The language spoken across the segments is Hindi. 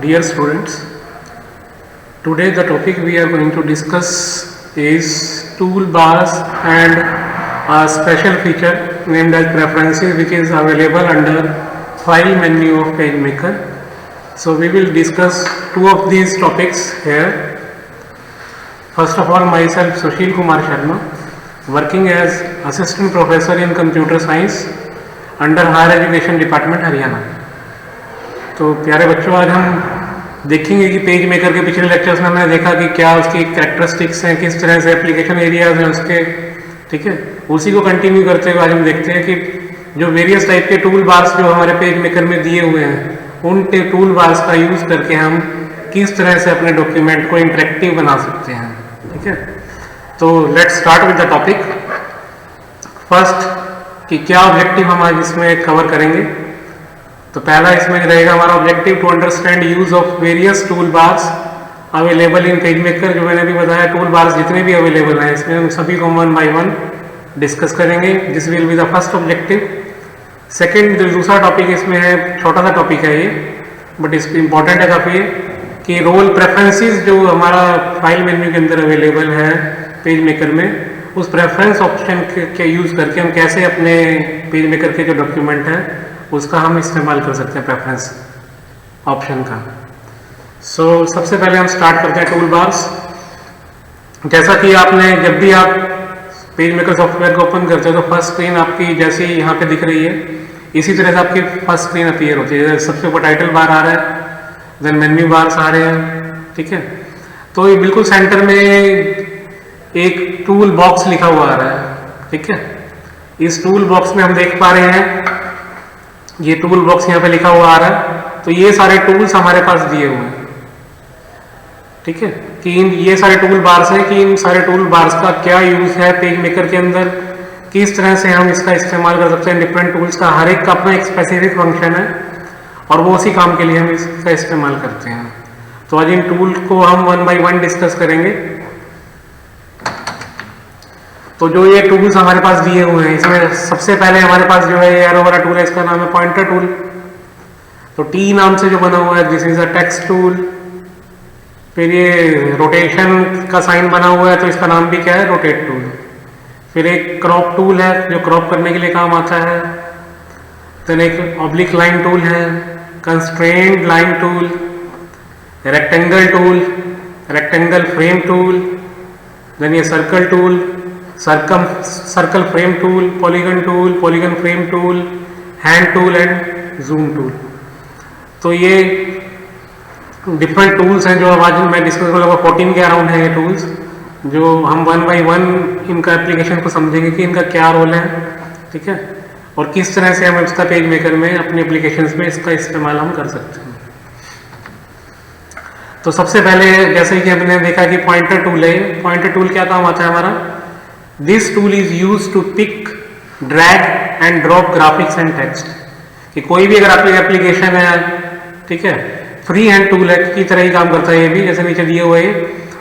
Dear students, today the topic we are going to discuss is toolbars and a special feature named as preferences, which is available under file menu of PageMaker. So we will discuss two of these topics here. First of all, myself Sushil Kumar Sharma, working as assistant professor in computer science under Higher Education Department, Haryana. तो प्यारे बच्चों, आज हम देखेंगे कि पेज मेकर के पिछले लेक्चर्स में हमने देखा कि क्या उसकी कैरेक्टरिस्टिक्स हैं, किस तरह से एप्लीकेशन एरियाज हैं उसके, ठीक है। उसी को कंटिन्यू करते हुए आज हम देखते हैं कि जो वेरियस टाइप के टूल बार्स जो हमारे पेज मेकर में दिए हुए हैं, उन टूल बार्स का यूज़ करके हम किस तरह से अपने डॉक्यूमेंट को इंटरेक्टिव बना सकते हैं, ठीक है। तो let's start with the topic. First कि क्या ऑब्जेक्टिव हम आज इसमें कवर करेंगे। तो पहला इसमें रहेगा हमारा objective to understand use of various tool bars available in page maker. जो मैंने अभी बताया, टूल बार्स जितने भी अवेलेबल हैं इसमें हम सभी को वन बाय वन डिस्कस करेंगे। This will be the first objective. Second, जो दूसरा टॉपिक इसमें है, छोटा सा टॉपिक है ये, बट इसमें इंपॉर्टेंट है काफ़ी, कि रोल प्रेफरेंसेस जो हमारा फाइल मेन्यू के अंदर अवेलेबल है पेज मेकर में, उस प्रेफरेंस ऑप्शन के यूज़ करके हम कैसे अपने पेज मेकर के जो डॉक्यूमेंट है उसका हम इस्तेमाल कर सकते हैं प्रेफरेंस ऑप्शन का। सो सबसे पहले हम स्टार्ट करते हैं टूल बार्स। जैसा कि आपने जब भी आप पेज मेकर सॉफ्टवेयर को ओपन करते हो तो फर्स्ट स्क्रीन आपकी जैसी यहाँ पे दिख रही है, इसी तरह से आपकी फर्स्ट स्क्रीन अपीयर होती है। सबसे ऊपर टाइटल बार आ रहा है, देन मेन्यू बार्स आ रहे हैं, ठीक है। तो ये बिल्कुल सेंटर में एक टूल बॉक्स लिखा हुआ आ रहा है, ठीक है। इस टूल बॉक्स में हम देख पा रहे हैं, ये टूल बॉक्स यहाँ पे लिखा हुआ आ रहा है। तो ये सारे टूल्स हमारे पास दिए हुए हैं, ठीक है, कि ये सारे टूल बार्स हैं, कि इन सारे टूल बार्स का क्या यूज है पेज मेकर के अंदर, किस तरह से हम इसका इस्तेमाल कर सकते हैं। डिफरेंट टूल्स का हर एक का अपना एक स्पेसिफिक फंक्शन है और वो उसी काम के लिए हम इसका इस्तेमाल करते हैं। तो आज इन टूल को हम वन बाय वन डिस्कस करेंगे। तो जो ये टूल्स हमारे पास दिए हुए हैं, इसमें सबसे पहले हमारे पास जो है एरो वाला टूल है, इसका नाम है पॉइंटर टूल। तो टी नाम से जो बना हुआ है, this is a text tool. फिर ये रोटेशन का साइन बना हुआ है, तो इसका नाम भी क्या है, रोटेट टूल। फिर एक क्रॉप टूल है जो क्रॉप करने के लिए काम आता है। देन एक ऑब्लिक लाइन टूल है, constraint line tool, rectangle tool, rectangle frame tool, then ये circle tool, circle frame tool, polygon tool, polygon frame tool, hand tool and zoom tool. तो ये डिफरेंट टूल्स हैं जो आज मैं डिस्कस करूँगा। 14 के अराउंड है ये टूल्स, जो हम वन बाय वन इनका एप्लीकेशन को समझेंगे कि इनका क्या रोल है, ठीक है, और किस तरह से हम इसका पेज मेकर में अपने एप्लीकेशंस में इसका इस्तेमाल हम कर सकते हैं। तो सबसे पहले जैसे कि हमने देखा कि पॉइंटर टूल है। पॉइंटर टूल क्या काम आता है हमारा, this tool is use to pick, drag and drop graphics and text. कि कोई भी अगर आपकी एप्लीकेशन है, ठीक है, फ्री हैंड टूल है की तरह ही काम करता है ये भी, जैसे नीचे दिए हुए हैं।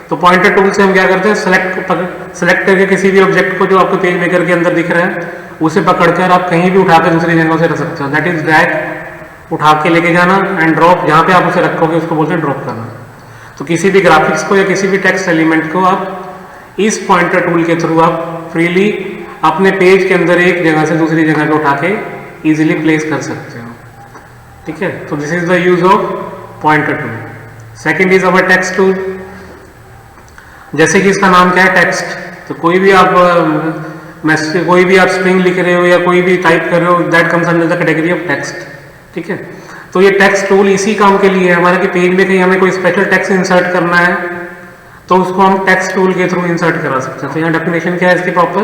तो पॉइंटर टूल से हम क्या करते हैं, सेलेक्ट करके किसी भी ऑब्जेक्ट को जो आपके पेज मेकर के अंदर दिख रहा है उसे पकड़कर आप कहीं भी उठाकर दूसरी जगह से रख सकते हो। दैट इज ड्रैग, उठा के लेके जाना, एंड ड्रॉप, जहाँ पे आप उसे रखोगे उसको बोलते हैं ड्रॉप करना। तो किसी भी ग्राफिक्स को या किसी भी टेक्स्ट एलिमेंट को आप इस पॉइंटर टूल के थ्रू आप फ्रीली अपने पेज के अंदर एक जगह से दूसरी जगह पे उठा के इजीली प्लेस कर सकते हो, ठीक है। तो this is the use of pointer tool. Second is our text tool. जैसे कि इसका नाम क्या है, टेक्स्ट। तो कोई भी आप मैसेज, कोई भी आप स्ट्रिंग लिख रहे हो या कोई भी टाइप कर रहे हो, that comes under the category of text, ठीक है। तो ये टेक्स्ट टूल इसी काम के लिए है हमारा कि पेज में कहीं हमें कोई स्पेशल टेक्स्ट इंसर्ट करना है तो उसको हम टेक्स्ट टूल के थ्रू इंसर्ट करा सकते हैं। तो यहाँ डेफिनेशन क्या है इसकी proper,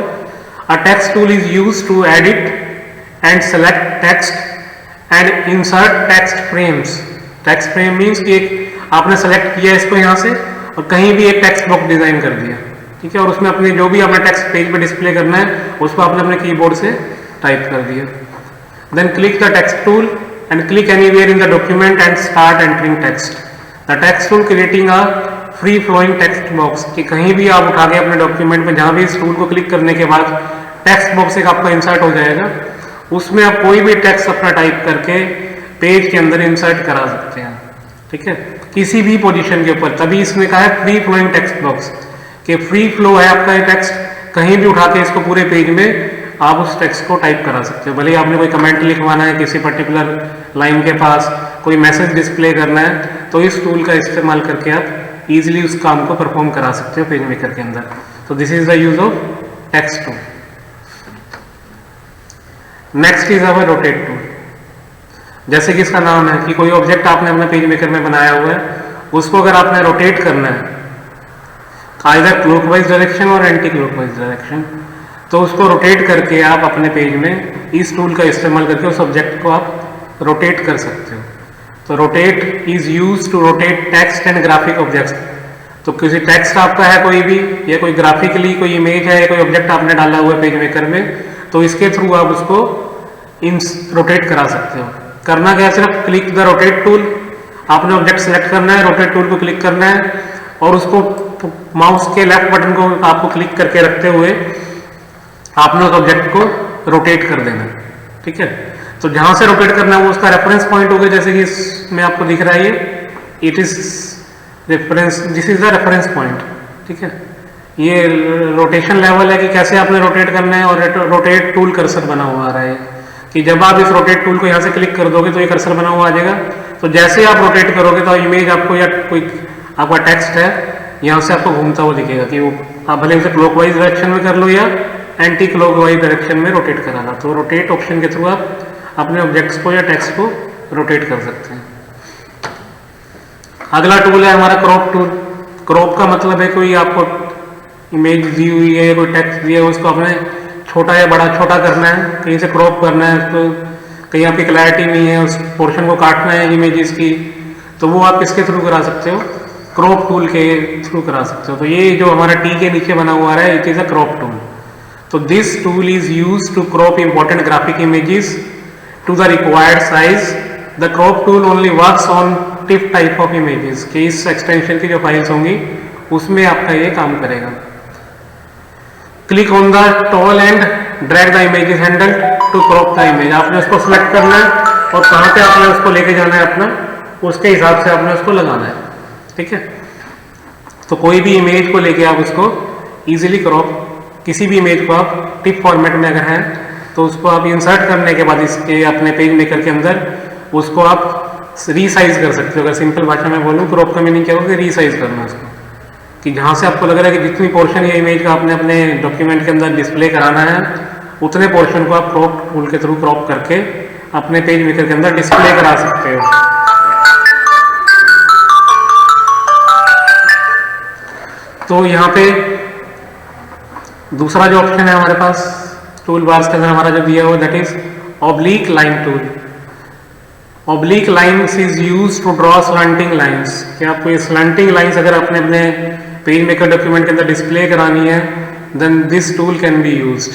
a text tool is used to edit and select text and insert text frames. Text frame means कि आपने सेलेक्ट किया इसको यहाँ से और कहीं भी एक टेक्स्ट बॉक्स डिजाइन कर दिया, ठीक है, और उसमें अपने जो भी आपने टेक्स्ट पेज पे डिस्प्ले करना है उसको आपने अपने कीबोर्ड से टाइप कर दिया। Then click the text tool and click anywhere in the document and start entering text. The text tool creating a free flowing text box. कि कहीं भी आप उठा के अपने डॉक्यूमेंट में, जहां भी इस टूल को क्लिक करने के बाद टेक्स्ट बॉक्स एक आपका इंसर्ट हो जाएगा, उसमें आप कोई भी टेक्स्ट अपना टाइप करके पेज के अंदर इंसर्ट करा सकते हैं, ठीक है, किसी भी पोजीशन के ऊपर। तभी इसने कहा है फ्री फ्लोइंग टेक्स्ट बॉक्स, कि फ्री फ्लो है आपका ये टेक्स्ट, कहीं भी उठा के इसको पूरे पेज में आप उस टेक्स्ट को टाइप करा सकते हो। भले ही आपने कोई कमेंट लिखवाना है किसी पर्टिकुलर लाइन के पास, कोई मैसेज डिस्प्ले करना है, तो इस टूल का इस्तेमाल करके आप इजीली उस काम को परफॉर्म करा सकते हो पेज मेकर के अंदर। तो this is the use of text tool. Next is our rotate tool. जैसे कि इसका नाम है कि कोई ऑब्जेक्ट आपने अपने पेज मेकर में बनाया हुआ है, उसको अगर आपने रोटेट करना है आइदर क्लॉकवाइज डायरेक्शन और एंटी क्लॉकवाइज डायरेक्शन, तो उसको रोटेट करके आप अपने पेज में इस टूल का इस्तेमाल करके उस ऑब्जेक्ट को आप रोटेट कर सकते हो। तो rotate is use to rotate text and graphic objects. तो किसी टेक्स्ट आपका है कोई भी, या कोई ग्राफिकली कोई इमेज है या कोई ऑब्जेक्ट आपने डाला हुआ है पेज मेकर में, तो इसके थ्रू आप उसको रोटेट करा सकते हो। करना क्या है, सिर्फ क्लिक द रोटेट टूल, आपने ऑब्जेक्ट सेलेक्ट करना है, रोटेट टूल को क्लिक करना है और उसको माउस के लेफ्ट बटन को आपको क्लिक करके रखते हुए आपने उस ऑब्जेक्ट को रोटेट कर देना है। ठीक है, तो जहां से रोटेट करना है वो उसका रेफरेंस पॉइंट होगा, जैसे कि इसमें आपको दिख रहा है ये it is reference, this is the reference point. ठीक है, ये रोटेशन लेवल है कि कैसे आपने रोटेट करना है, और रोटेट टूल कर्सर बना हुआ आ रहा है कि जब आप इस रोटेट टूल को यहाँ से क्लिक कर दोगे तो ये कर्सर बना हुआ आ जाएगा। तो जैसे आप रोटेट करोगे तो इमेज आपको या कोई आपका टेक्स्ट है यहाँ से आपको घूमता हुआ दिखेगा कि वो आप भले उसे क्लॉकवाइज डायरेक्शन में कर लो या एंटी क्लॉकवाइज डायरेक्शन में रोटेट कराना। तो रोटेट ऑप्शन के थ्रू आप अपने ऑब्जेक्ट्स को या टेक्स्ट को रोटेट कर सकते हैं। अगला टूल है हमारा क्रॉप टूल। क्रॉप का मतलब है कोई आपको इमेज दी हुई है, कोई टेक्स्ट दिया है, उसको आपने छोटा या बड़ा छोटा करना है, कहीं से क्रॉप करना है, तो कहीं आपकी क्लैरिटी नहीं है, उस पोर्शन को काटना है इमेजेस की, तो वो आप किसके थ्रू करा सकते हो, क्रॉप टूल के थ्रू करा सकते हो। तो ये जो हमारा टी के नीचे बना हुआ है it is a crop tool. तो this tool is use to crop important graphic images to the required size. The crop tool only works on TIFF type of images, कि इस एक्सटेंशन की जो फाइल्स होंगी उसमें आपका ये काम करेगा। Click on the tool and drag the image handle to crop the image. आपने उसको सिलेक्ट करना है और कहाँ पे आपने उसको लेके जाना है अपना, उसके हिसाब से आपने उसको लगाना है। ठीक है, तो कोई भी इमेज को लेके आप उसको इजीली क्रॉप, किसी भी इमेज को आप टिप फॉर्मेट में अगर है तो उसको आप इंसर्ट करने के बाद इसके अपने पेज मेकर के अंदर उसको आप रीसाइज कर सकते हो। अगर सिंपल भाषा में बोलूँ क्रॉप का मीनिंग क्या होगा, रीसाइज करना उसको, कि जहाँ से आपको लग रहा है कि जितनी पोर्शन ये इमेज का आपने अपने डॉक्यूमेंट के अंदर डिस्प्ले कराना है उतने पोर्शन को आप क्रॉप टूल के थ्रू क्रॉप करके अपने पेज मेकर के अंदर डिस्प्ले करा सकते हो। तो यहाँ पे दूसरा जो ऑप्शन है हमारे पास टूल बार्स के अंदर हमारा जो दिया हुआ that is oblique line tool. Oblique lines is use to draw slanting lines, कि आपको ये स्लैंटिंग लाइन्स अगर आपने अपने पेज मेकर डॉक्यूमेंट के अंदर डिस्प्ले करानी है then this tool can be used.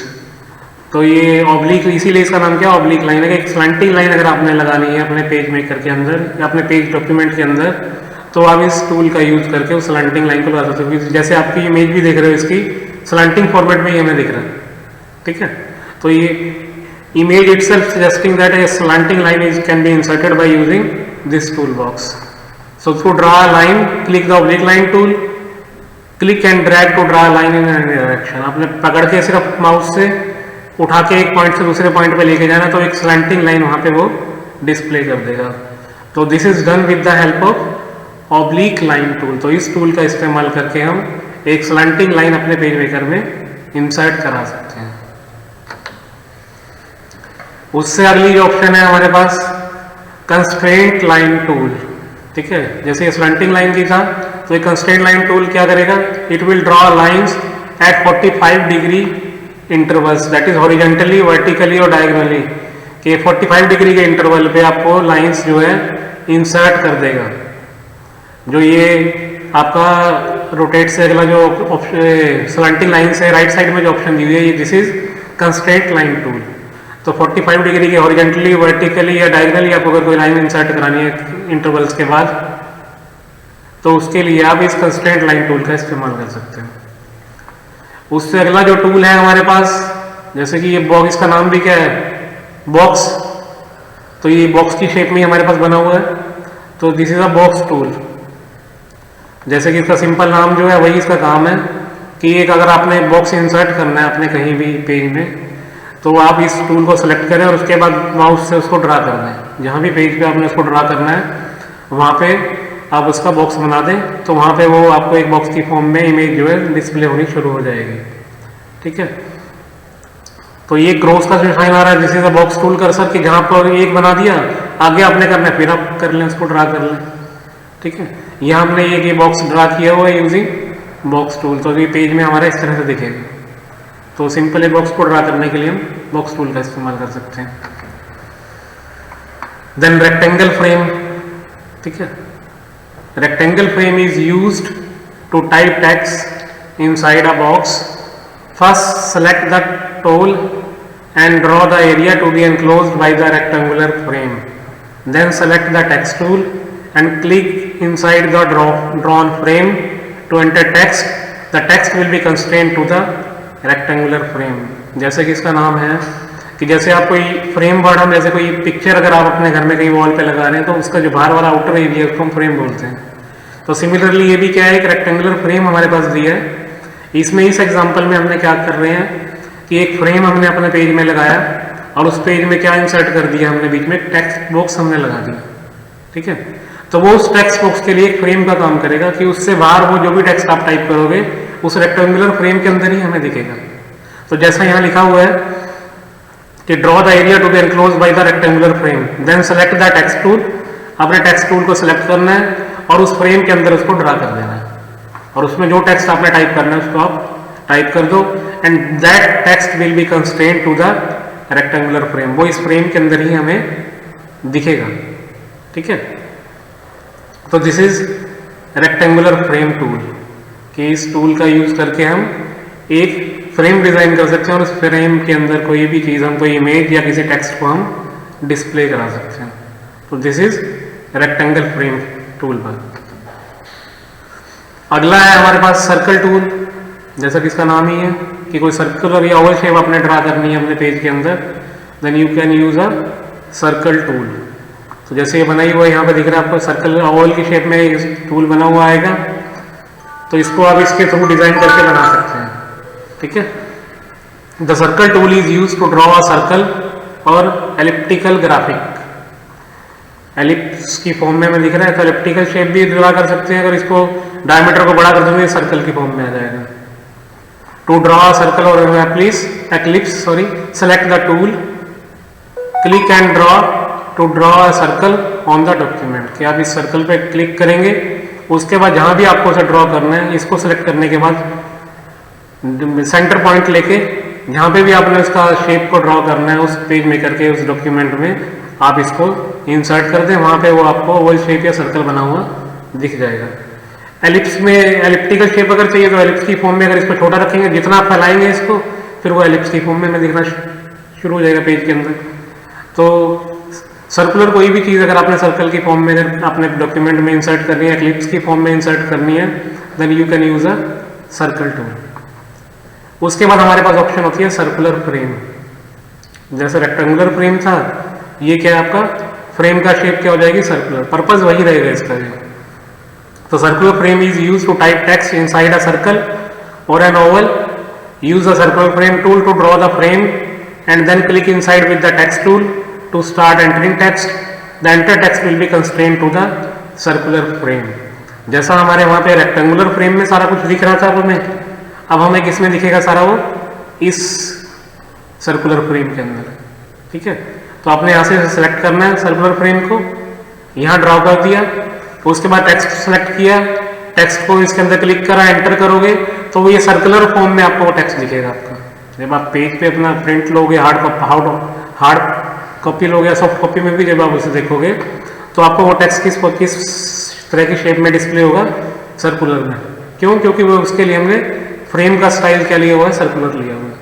तो ये ऑब्लिक, इसीलिए इसका नाम क्या ऑब्लिक लाइन है, कि एक स्लैंटिंग लाइन अगर आपने लगानी है अपने पेज मेकर के अंदर या अपने पेज डॉक्यूमेंट के अंदर, तो आप इस टूल का यूज करके उस स्लैंटिंग लाइन को लगा सकते हो। जैसे आपकी इमेज भी देख रहे हो इसकी स्लैंटिंग फॉर्मेट में ही हमें दिख रहा है। ठीक है, तो ये image itself suggesting that a slanting line can be inserted by using this toolbox. So to draw a line, click the oblique line tool, click and drag to draw a line in any direction. आपने पकड़ के सिर्फ माउस से उठा के एक पॉइंट से दूसरे पॉइंट पे लेके जाना तो एक स्लैंटिंग लाइन वहाँ पे वो डिस्प्ले कर देगा। तो this is done with the help of oblique line tool. तो इस टूल का इस्तेमाल करके हम एक स्लैंटिंग लाइन अपने पेज मेकर में इंसर्ट करा सकते हैं। उससे अगली जो ऑप्शन है हमारे पास कंस्ट्रेंट लाइन टूल। ठीक है, जैसे स्लैंटिंग लाइन की था तो एक कंस्ट्रेंट लाइन टूल क्या करेगा, it will draw lines eight 45 degree intervals, that is horizontally, vertically और डायगोनली, कि 45 डिग्री के इंटरवल पे आपको लाइंस जो है इंसर्ट कर देगा। जो ये आपका रोटेट से अगला जो स्लैंटिंग लाइन से राइट साइड में जो ऑप्शन दी हुई है ये this is constraint line tool. तो 45 डिग्री के हॉरिजॉन्टली, वर्टिकली या डायगोनली आपको अगर कोई लाइन इंसर्ट करानी है इंटरवल्स के बाद तो उसके लिए आप इस कंस्ट्रेंट लाइन टूल का इस्तेमाल कर सकते हैं। उससे अगला जो टूल है हमारे पास, जैसे कि ये बॉक्स, इसका नाम भी क्या है बॉक्स, तो ये बॉक्स की शेप में हमारे पास बना हुआ है। तो this is a box tool. जैसे कि इसका सिंपल नाम जो है वही इसका काम है कि एक अगर आपने बॉक्स इंसर्ट करना है अपने कहीं भी पेज में, तो आप इस टूल को सिलेक्ट करें और उसके बाद माउस से उसको ड्रा करना है। जहाँ भी पेज पे आपने उसको ड्रा करना है वहाँ पे आप उसका बॉक्स बना दें, तो वहाँ पे वो आपको एक बॉक्स की फॉर्म में इमेज जो है डिस्प्ले होनी शुरू हो जाएगी। ठीक है, तो ये क्रॉस का जो साइन आ रहा है this is a box tool cursor कि जहाँ पर एक बना दिया, आगे आपने करना है फिर आप कर लें, उसको ड्रा कर लें। ठीक है, यहाँ हमने ये बॉक्स ड्रा किया हुआ है यूजिंग बॉक्स टूल, तो ये पेज में हमारा इस तरह से दिखेगा। तो सिंपल एक बॉक्स को ड्रा करने के लिए हम बॉक्स टूल का इस्तेमाल कर सकते हैं। Then rectangle frame. ठीक है, rectangle frame is used to type text inside a box. First select the tool and draw the area to be enclosed by the rectangular frame. Then select the text tool and click inside the drawn frame to enter text. The text will be constrained to the rectangular frame. जैसे कि इसका नाम है कि जैसे आप कोई फ्रेम वर्ड, हम जैसे कोई पिक्चर अगर आप अपने घर में कहीं वॉल पे लगा रहे हैं तो उसका जो बाहर वाला आउटर एरिया उसको हम फ्रेम बोलते हैं। तो सिमिलरली ये भी क्या है, एक रेक्टेंगुलर फ्रेम हमारे पास दिया है। इसमें इस एग्जांपल में हमने क्या कर रहे हैं कि एक फ्रेम हमने अपने पेज में लगाया और उस पेज में क्या इंसर्ट कर दिया हमने, बीच में टेक्स्ट बॉक्स हमने लगा दिया। ठीक है, तो वो उस टेक्स्ट बॉक्स के लिए एक फ्रेम का काम करेगा कि उससे बाहर वो जो भी टेक्स्ट आप टाइप करोगे उस रेक्टेंगुलर फ्रेम के अंदर ही हमें दिखेगा। तो जैसा यहाँ लिखा हुआ है कि draw the area to be enclose by the rectangular frame, then select the text tool. अपने टेक्स्ट टूल को सिलेक्ट करना है और उस फ्रेम के अंदर उसको ड्रा कर देना है और उसमें जो टेक्स्ट आपने टाइप करना है उसको आप टाइप कर दो and that text will be constraint to the rectangular frame. वो इस फ्रेम के अंदर ही हमें दिखेगा। ठीक है, तो this is rectangular frame tool कि इस टूल का यूज करके हम एक फ्रेम डिजाइन कर सकते हैं और उस फ्रेम के अंदर कोई भी चीज, हम कोई इमेज या किसी टेक्स्ट को हम डिस्प्ले करा सकते हैं। तो this is rectangle frame tool पर। अगला है हमारे पास सर्कल टूल। जैसा कि इसका नाम ही है कि कोई सर्कुलर या ओवल शेप आपने ड्रा करनी है अपने पेज के अंदर, then you can use a circle tool. तो जैसे ये बनाई हुआ है यहाँ पे दिख रहा है आपको, सर्कल ओवल की शेप में इस टूल बना हुआ आएगा, तो इसको आप इसके थ्रू डिजाइन करके बना सकते हैं। ठीक है, the circle tool is use to draw a circle और एलिप्टिकल ग्राफिक। एलिप्स की फॉर्म में दिख रहा है तो एलिप्टिकल शेप भी ड्रा कर सकते हैं। अगर इसको डायमीटर को बड़ा कर देंगे सर्कल की फॉर्म में आ जाएगा। To draw a circle or eclipse, select the tool, click and draw to draw a circle on the document। कि आप इस सर्कल पे क्लिक करेंगे, उसके बाद जहां भी आपको उसे ड्रॉ करना है इसको सेलेक्ट करने के बाद सेंटर पॉइंट लेके जहां पे भी आपने उसका शेप को ड्रॉ करना है उस पेज में करके उस डॉक्यूमेंट में आप इसको इंसर्ट कर दें, वहां पे वो आपको ओवल शेप या सर्कल बना हुआ दिख जाएगा। एलिप्स में एलिप्टिकल शेप अगर चाहिए तो एलिप्स की फॉर्म में अगर इसको छोटा रखेंगे, जितना आप फैलाएंगे इसको फिर वो एलिप्स की फॉर्म में दिखना शुरू हो जाएगा पेज के अंदर। तो सर्कुलर कोई भी चीज़ अगर आपने सर्कल की फॉर्म में अगर अपने डॉक्यूमेंट में इंसर्ट करनी है, एलिप्स की फॉर्म में इंसर्ट करनी है, then you can use a circle tool. उसके बाद हमारे पास ऑप्शन होती है सर्कुलर फ्रेम। जैसे रेक्टेंगुलर फ्रेम था, ये क्या है आपका फ्रेम का शेप क्या हो जाएगी सर्कुलर, पर्पज वही रहेगा इसका भी। तो circular frame is use to type text inside a circle और an oval. Use the circular frame tool to draw the frame and then click inside with the text tool to start entering text. The enter text will be constraint to the circular frame. जैसा हमारे वहां पे रेक्टेंगुलर फ्रेम में सारा कुछ दिख रहा था हमें, अब हमें किसमें दिखेगा सारा वो, इस सर्कुलर फ्रेम के अंदर। ठीक है, तो आपने यहां से सेलेक्ट करना है सर्कुलर फ्रेम को, यहां ड्रॉ कर दिया, उसके बाद टेक्स्ट सेलेक्ट किया, टेक्स्ट को इसके अंदर क्लिक करा, एंटर करोगे तो ये सर्कुलर फॉर्म में आपको वो टेक्स्ट दिखेगा आपका। जब आप पेज पे अपना प्रिंट लोगे, हार्ड कॉपी लोगे या सॉफ्ट कॉपी में भी जब आप उसे देखोगे तो आपको वो टेक्स्ट किस तरह की शेप में डिस्प्ले होगा, सर्कुलर में। क्यों? क्योंकि वो उसके लिए हमने फ्रेम का स्टाइल क्या लिया हुआ है, सर्कुलर लिया हुआ है।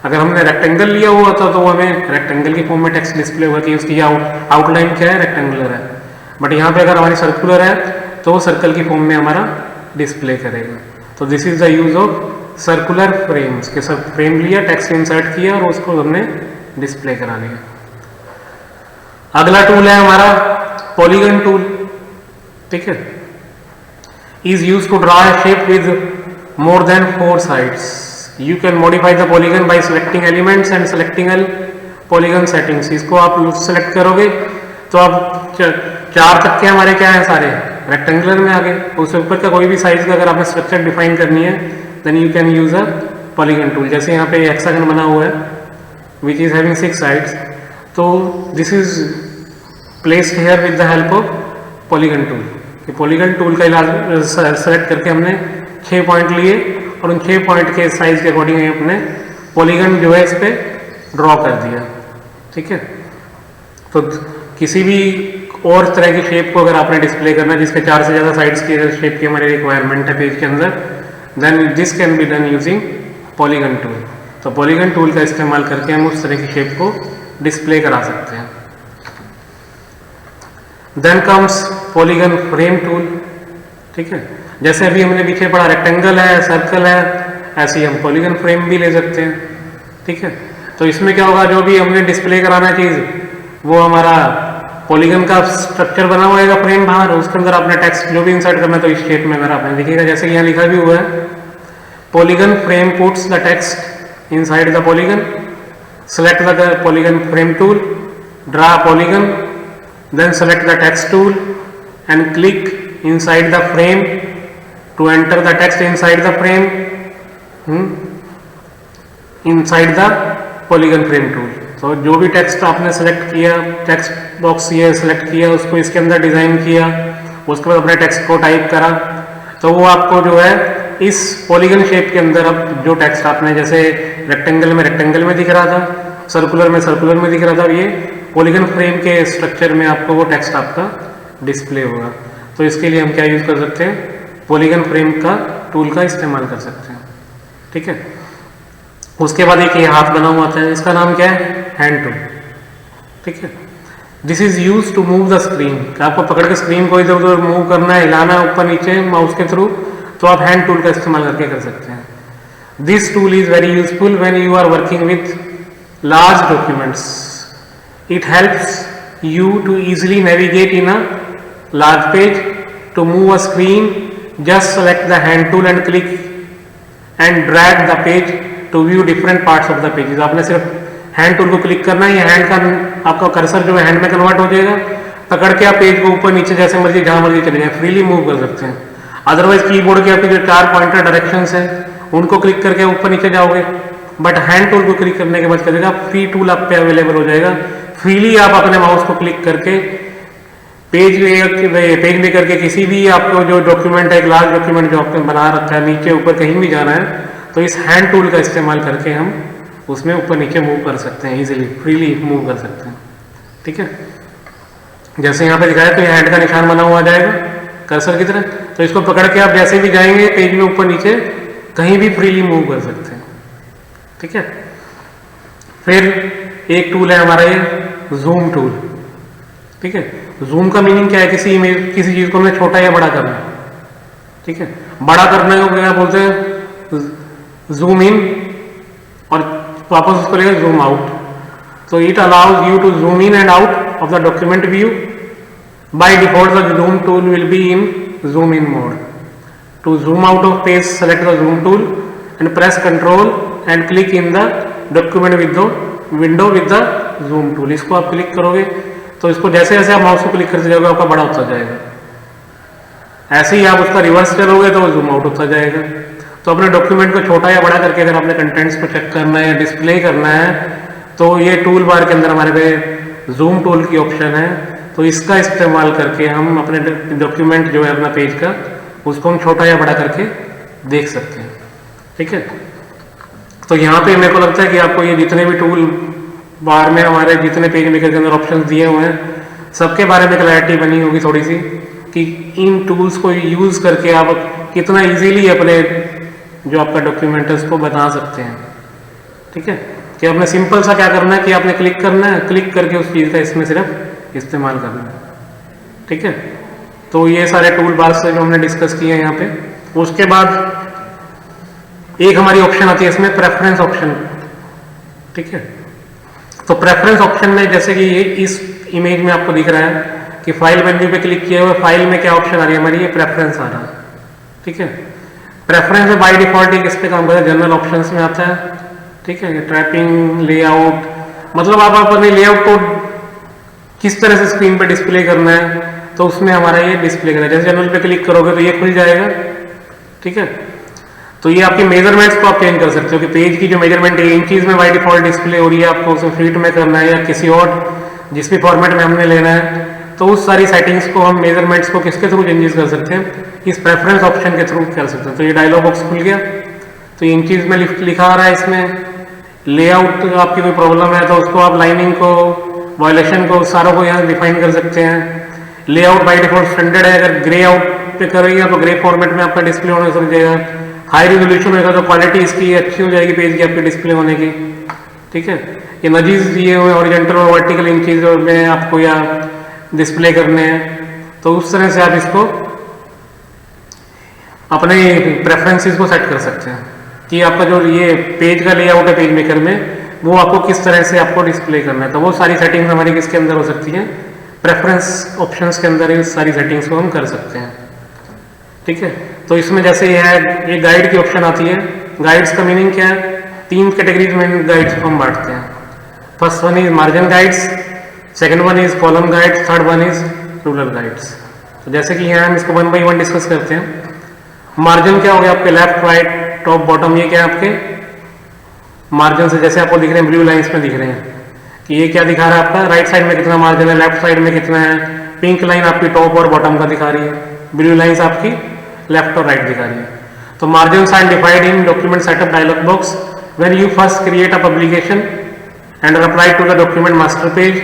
अगर हमने रेक्टेंगल लिया हुआ था तो हमें रेक्टेंगल की फॉर्म में टेक्स्ट डिस्प्ले होगा कि उसकी आउटलाइन क्या है, रेक्टेंगुलर है। बट यहाँ पे अगर हमारी सर्कुलर है तो वो सर्कल की फॉर्म में हमारा डिस्प्ले करेगा। तो this is the use of circular frames के सब फ्रेम लिया, टेक्स्ट इंसर्ट किया और उसको हमने डिस्प्ले करा लिया। अगला टूल है हमारा पॉलीगन टूल। ठीक है, is used to draw a shape with more than 4 sides. You can modify the polygon by selecting elements and selecting all polygon settings. इसको आप सेलेक्ट करोगे तो आप 4 तक के हमारे क्या है सारे रेक्टेंगुलर में आ गए, उससे ऊपर का कोई भी साइज का अगर आपने स्ट्रक्चर डिफाइन करनी है then you can use a polygon tool. जैसे यहाँ पे हेक्सागन बना हुआ है विच इज हैविंग 6 साइड्स, तो this is placed here with the help of polygon tool. Polygon tool का इलाज सेलेक्ट करके हमने 6 पॉइंट लिए और उन 6 पॉइंट के साइज के अकॉर्डिंग अपने पॉलीगन जो है इस पे ड्रॉ कर दिया. ठीक है, तो किसी भी और तरह की शेप को अगर आपने डिस्प्ले करना है जिसके 4 से ज़्यादा साइड्स की शेप की हमारी रिक्वायरमेंट है पेज के अंदर, then this can be done using polygon tool. तो पॉलीगन टूल का इस्तेमाल करके हम उस तरह की शेप को डिस्प्ले करा सकते हैं. Then comes polygon frame tool. ठीक है, जैसे अभी हमने पीछे पढ़ा रेक्टेंगल है, सर्कल है, ऐसे ही हम पॉलीगन फ्रेम भी ले सकते हैं. ठीक है, तो इसमें क्या होगा, जो भी हमने डिस्प्ले कराना चीज़ वो हमारा पॉलीगन का स्ट्रक्चर बना हुआ है फ्रेम बाहर, उसके अंदर आपने टेक्स्ट जो भी इंसर्ट करना है तो इस शेप में अगर आपने दिखेगा, जैसे यहाँ लिखा भी हुआ है polygon frame puts the text inside the polygon, select the polygon frame tool, draw polygon, then select the text tool and click inside the frame to enter the text inside the frame, inside the polygon frame tool. तो जो भी टेक्स्ट आपने सेलेक्ट किया, टेक्स्ट बॉक्स ये सेलेक्ट किया, उसको इसके अंदर डिजाइन किया, उसके बाद अपने टेक्स्ट को टाइप करा, तो वो आपको जो है इस पॉलीगन शेप के अंदर अब जो टेक्स्ट आपने जैसे रेक्टेंगल में दिख रहा था, सर्कुलर में दिख रहा था, ये पॉलीगन फ्रेम के स्ट्रक्चर में आपको वो टेक्स्ट आपका डिस्प्ले होगा. तो इसके लिए हम क्या यूज कर सकते हैं, पॉलीगन फ्रेम का टूल का इस्तेमाल कर सकते हैं. ठीक है, उसके बाद एक ये हाथ बना हुआ आता है, इसका नाम क्या है, हैंड टूल. ठीक है, this is use to move the screen. आपको पकड़ के स्क्रीन को इधर उधर मूव करना है, हिलाना है ऊपर नीचे माउस के थ्रू, तो आप हैंड टूल का इस्तेमाल करके कर सकते हैं. This tool is very useful when you are working with large documents. It helps you to easily navigate in a large page. To move a screen, just select the hand tool and click and drag the page to view different parts of the pages. आपने सिर्फ हैंड टूल को क्लिक करना है, ये हैंड का आपका कर्सर जो है हैंड में कन्वर्ट हो जाएगा, पकड़ के आप पेज को ऊपर नीचे जैसे मर्जी जहां मर्जी चले जाए फ्रीली मूव कर सकते हैं. अदरवाइज कीबोर्ड के आपके जो 4 पॉइंटर डायरेक्शंस है उनको क्लिक करके ऊपर नीचे जाओगे, बट हैंड टूल को क्लिक करने के बाद क्या देगा, फ्री टूल आप पे अवेलेबल हो जाएगा. फ्रीली आप अपने माउस को क्लिक करके पेज में करके किसी भी आपको जो डॉक्यूमेंट है, एक लार्ज डॉक्यूमेंट जो आपने बना रखा है, नीचे ऊपर कहीं भी जाना है तो इस हैंड टूल का इस्तेमाल करके हम उसमें ऊपर नीचे मूव कर सकते हैं, इजीली फ्रीली मूव कर सकते हैं. ठीक है, जैसे यहाँ पे दिखाया तो ये हैंड का निशान बना हुआ जाएगा कर्सर की तरह, तो इसको पकड़ के आप जैसे भी जाएंगे पेज में ऊपर नीचे कहीं भी फ्रीली मूव कर सकते हैं. ठीक है, फिर एक टूल है हमारा ये जूम टूल. ठीक है, जूम का मीनिंग क्या है, किसी चीज को हमें छोटा या बड़ा करना. ठीक है, बड़ा करने को क्या बोलते हैं, जूम इन, और वापस उसको लेकर जूम आउट. तो it allows you to zoom in and out of the document view. By default the zoom tool will be in zoom in mode. To zoom out of page select the zoom tool and press control and click in the document window with the zoom tool. इसको आप क्लिक करोगे तो इसको जैसे जैसे आप माउस को क्लिक करते जाओगे आपका बड़ा होता जाएगा, ऐसे ही आप उसका रिवर्स करोगे तो जूम आउट होता जाएगा. तो अपने डॉक्यूमेंट को छोटा या बड़ा करके अगर आपने कंटेंट्स को चेक करना है या डिस्प्ले करना है तो ये टूल बार के अंदर हमारे पे जूम टूल की ऑप्शन है. तो इसका इस्तेमाल करके हम अपने डॉक्यूमेंट जो है अपना पेज का उसको हम छोटा या बड़ा करके देख सकते हैं. ठीक है, तो यहाँ पे मेरे को लगता है कि आपको ये जितने भी टूल बार में हमारे जितने पेज मेकर के अंदर ऑप्शंस दिए हुए हैं सबके बारे में क्लैरिटी बनी होगी थोड़ी सी, कि इन टूल्स को यूज करके आप कितना इजीली अपने जो आपका डॉक्यूमेंट है उसको बना सकते हैं. ठीक है, कि आपने सिंपल सा क्या करना है कि आपने क्लिक करना है, क्लिक करके उस चीज़ का इसमें सिर्फ इस्तेमाल करना है. ठीक है, तो ये सारे टूल बार से जो हमने डिस्कस किए हैं यहाँ पे. उसके बाद एक हमारी ऑप्शन आती है इसमें प्रेफरेंस ऑप्शन. ठीक है, तो प्रेफरेंस ऑप्शन में जैसे कि ये इस इमेज में आपको दिख रहा है कि फाइल मेन्यू पे क्लिक किए हुए फाइल में क्या ऑप्शन आ रही है हमारी, ये प्रेफरेंस आ रहा है, ठीक है। प्रेफरेंस में बाय डिफॉल्ट ही किस पे काम करता है, जनरल ऑप्शंस में आता है, ठीक है। ट्रैपिंग, लेआउट, मतलब आप अपने लेआउट को किस तरह से स्क्रीन पे डिस्प्ले करना है तो उसमें हमारा ये डिस्प्ले करना है। जैसे जनरल पे क्लिक करोगे तो ये खुल जाएगा, ठीक है। तो ये आपकी मेजरमेंट्स को आप चेंज कर सकते हो कि पेज की जो मेजरमेंट है इंचीज में बाय डिफॉल्ट डिस्प्ले हो रही है, आपको उसे फीट में करना है या किसी और जिस भी फॉर्मेट में हमने लेना है, तो उस सारी सेटिंग्स को हम मेजरमेंट्स को किसके थ्रू चेंजेस कर सकते हैं, इस प्रेफरेंस ऑप्शन के थ्रू कर सकते हैं। तो ये डायलॉग बॉक्स खुल गया, तो ये इंचीज में लिखा आ रहा है इसमें। लेआउट आपकी कोई प्रॉब्लम है तो उसको आप लाइनिंग को, वायलेशन को, सारों को यहाँ डिफाइन कर सकते हैं। लेआउट बाय डिफॉल्ट स्टैंडर्ड है, अगर ग्रे आउट पे करेंगे तो ग्रे फॉर्मेट में आपका डिस्प्ले होने लग जाएगा। हाई रिजोल्यूशन होगा तो क्वालिटी इसकी अच्छी हो जाएगी पेज की आपके डिस्प्ले होने की, ठीक है। ये नजीज दिए हुए हॉरिजॉन्टल और वर्टिकल इंचीज में आपको या डिस्प्ले करने हैं, तो उस तरह से आप इसको अपने प्रेफरेंसेस को सेट कर सकते हैं कि आपका जो ये पेज का लेआउट है पेज मेकर में, वो आपको किस तरह से आपको डिस्प्ले करना है। तो वो सारी सेटिंग्स हमारी किसके अंदर हो सकती हैं, प्रेफरेंस ऑप्शंस के अंदर ये सारी सेटिंग्स को हम कर सकते हैं, ठीक है। तो इसमें जैसे ये है, ये गाइड की ऑप्शन आती है। गाइड्स का मीनिंग क्या है, 3 कैटेगरीज में गाइड्स को हम बांटते हैं। First one is margin guides, second one is column guides, third one is ruler guides. तो जैसे कि यहाँ हम इसको 1 बाई 1 डिस्कस करते हैं। मार्जिन क्या हो गया आपके, लेफ्ट, राइट, टॉप, बॉटम, ये क्या है आपके मार्जिन से जैसे आपको दिख रहे हैं ब्लू लाइंस में दिख रहे हैं कि ये क्या दिखा रहा है आपका, राइट साइड में कितना मार्जिन है, लेफ्ट साइड में कितना है। पिंक लाइन आपकी टॉप और बॉटम का दिखा रही है, ब्लू लाइंस आपकी लेफ्ट और राइट दिखा रही है। तो margin are defined in document setup dialog box when you first create a publication and are applied to the document master page.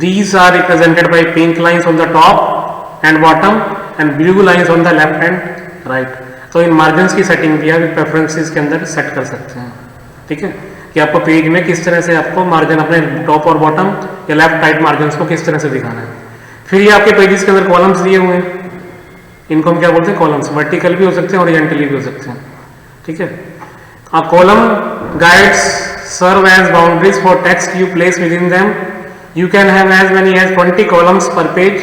These are represented by pink lines on the top and bottom and blue lines on the left and right. तो इन मार्जिन की सेटिंग भी आप प्रेफरेंसेस के अंदर सेट कर सकते हैं, ठीक है, कि आपको पेज में किस तरह से आपको मार्जिन अपने टॉप और बॉटम या लेफ्ट राइट मार्जिन को किस तरह से दिखाना है। फिर ये आपके पेजेस के अंदर कॉलम्स दिए हुए हैं, इनको हम क्या बोलते हैं, कॉलम्स। वर्टिकल भी हो सकते हैं, हॉरिजॉन्टली भी हो सकते हैं, ठीक है। अब column guides serve as boundaries for text you place within them. You can have as many as 20 columns per page.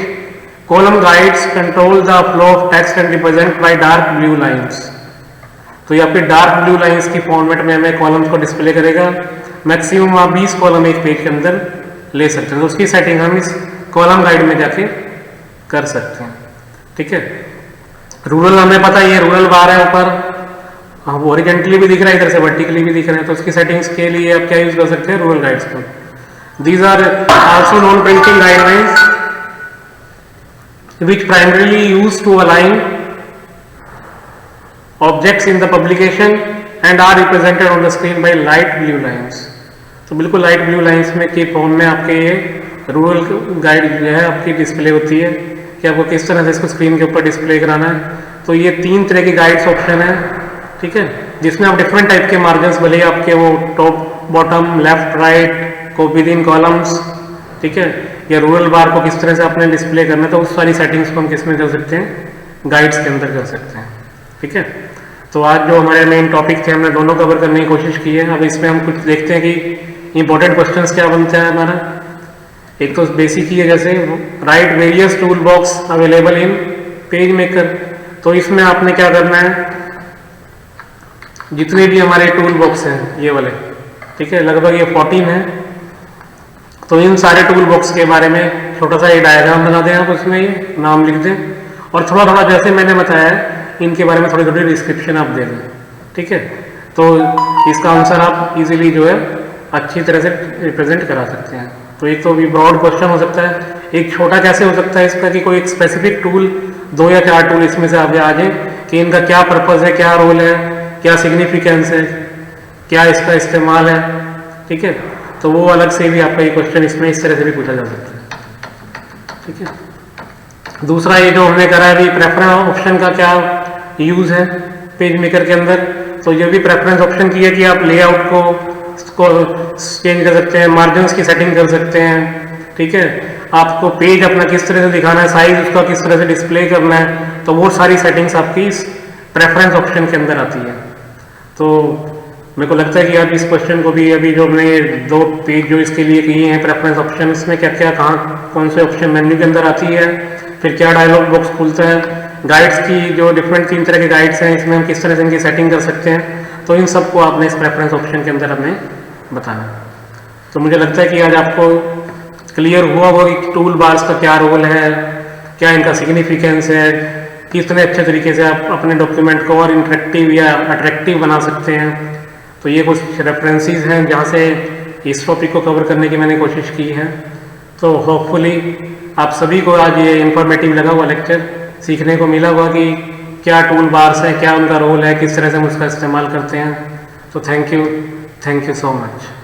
Column guides control the flow of text and represent by dark blue lines. तो ये आपके डार्क ब्लू लाइंस की फॉर्मेट में हमें कॉलम्स को डिस्प्ले करेगा। मैक्सिमम आप 20 कॉलम एक पेज के अंदर ले सकते हैं, तो उसकी सेटिंग हम इस कॉलम गाइड में जाके कर सकते हैं, ठीक है। रूरल हमें पता है, ये रूरल बार है ऊपर, हाँ वो हॉरिजॉन्टली भी दिख रहा है, इधर से वर्टिकली भी दिख रहा है, तो उसकी सेटिंग्स के लिए आप क्या यूज कर सकते हैं, रूरल गाइड्स को। These are also non printing guidelines which primarily used to align objects in the publication and are represented on the screen by light blue lines. तो बिल्कुल लाइट ब्लू लाइंस में के फॉर्म में आपके ये रूरल गाइड जो है आपकी डिस्प्ले होती है कि आपको किस तरह से इसको स्क्रीन के ऊपर डिस्प्ले कराना है। तो ये 3 तरह के गाइड्स ऑप्शन है, ठीक है, जिसमें आप डिफरेंट टाइप के मार्जिन भले आपके वो टॉप, बॉटम, लेफ्ट, राइट को विद इन कॉलम्स, ठीक है, या रूरल बार को किस तरह से आपने डिस्प्ले करना है, तो उस सारी सेटिंग्स को हम किस में कर सकते हैं, गाइड्स के अंदर कर सकते हैं, ठीक है। तो आज जो हमारे मेन टॉपिक थे हमने दोनों कवर करने की कोशिश की है। अब इसमें हम कुछ देखते हैं कि इंपॉर्टेंट क्वेश्चंस क्या बनता है हमारा। एक तो बेसिक ही है, जैसे right various tool box available in page maker. तो इसमें आपने क्या करना है, जितने भी हमारे टूल बॉक्स हैं ये वाले, ठीक है, लगभग ये 14 है, तो इन सारे टूल बॉक्स के बारे में छोटा सा एक डायग्राम बना दें आप, उसमें ये नाम लिख दें और थोड़ा थोड़ा जैसे मैंने बताया इनके बारे में थोड़ी थोड़ी डिस्क्रिप्शन आप दे दें, ठीक है। तो इसका आंसर आप इजीली जो है अच्छी तरह से रिप्रेजेंट करा सकते हैं। तो एक तो भी ब्रॉड क्वेश्चन हो सकता है, एक छोटा कैसे हो सकता है इसका कि कोई एक स्पेसिफिक टूल 2 या 4 टूल इसमें से आगे आ जाए कि इनका क्या पर्पज़ है, क्या रोल है, क्या सिग्निफिकेंस है, क्या इसका इस्तेमाल है, ठीक है। तो वो अलग से भी आपका ये क्वेश्चन इसमें इस तरह से भी पूछा जा सकता है, ठीक है। दूसरा ये जो हमने करा है अभी प्रेफरेंस ऑप्शन का क्या यूज है पेज मेकर के अंदर, तो ये भी प्रेफरेंस ऑप्शन की है कि आप लेआउट को चेंज कर सकते हैं, मार्जिन की सेटिंग कर सकते हैं, ठीक है। आपको पेज अपना किस तरह से दिखाना है, साइज उसका किस तरह से डिस्प्ले करना है, तो वो सारी सेटिंग्स आपकी इस प्रेफरेंस ऑप्शन के अंदर आती है। तो मेरे को लगता है कि आप इस क्वेश्चन को भी अभी जो हमने 2 पेज जो इसके लिए किए हैं प्रेफरेंस ऑप्शन, इसमें क्या क्या कहाँ कौन से ऑप्शन मेन्यू के अंदर आती है, फिर क्या डायलॉग बॉक्स खुलता है, गाइड्स की जो डिफरेंट 3 तरह के गाइड्स हैं इसमें हम किस तरह से इनकी सेटिंग कर सकते हैं, तो इन सबको आपने इस प्रेफरेंस ऑप्शन के अंदर हमें बताना। तो मुझे लगता है कि आज आपको क्लियर हुआ होगा कि टूल बार्स का क्या रोल है, क्या इनका सिग्निफिकेंस है, कितने अच्छे तरीके से आप अपने डॉक्यूमेंट को और इंटरेक्टिव या अट्रैक्टिव बना सकते हैं। तो ये कुछ रेफरेंसेस हैं जहाँ से इस टॉपिक को कवर करने की मैंने कोशिश की है। तो होपफुली आप सभी को आज ये इन्फॉर्मेटिव लगा हुआ लेक्चर, सीखने को मिला हुआ कि क्या टूल बार्स है, क्या उनका रोल है, किस तरह से हम उसका इस्तेमाल करते हैं। तो थैंक यू सो मच।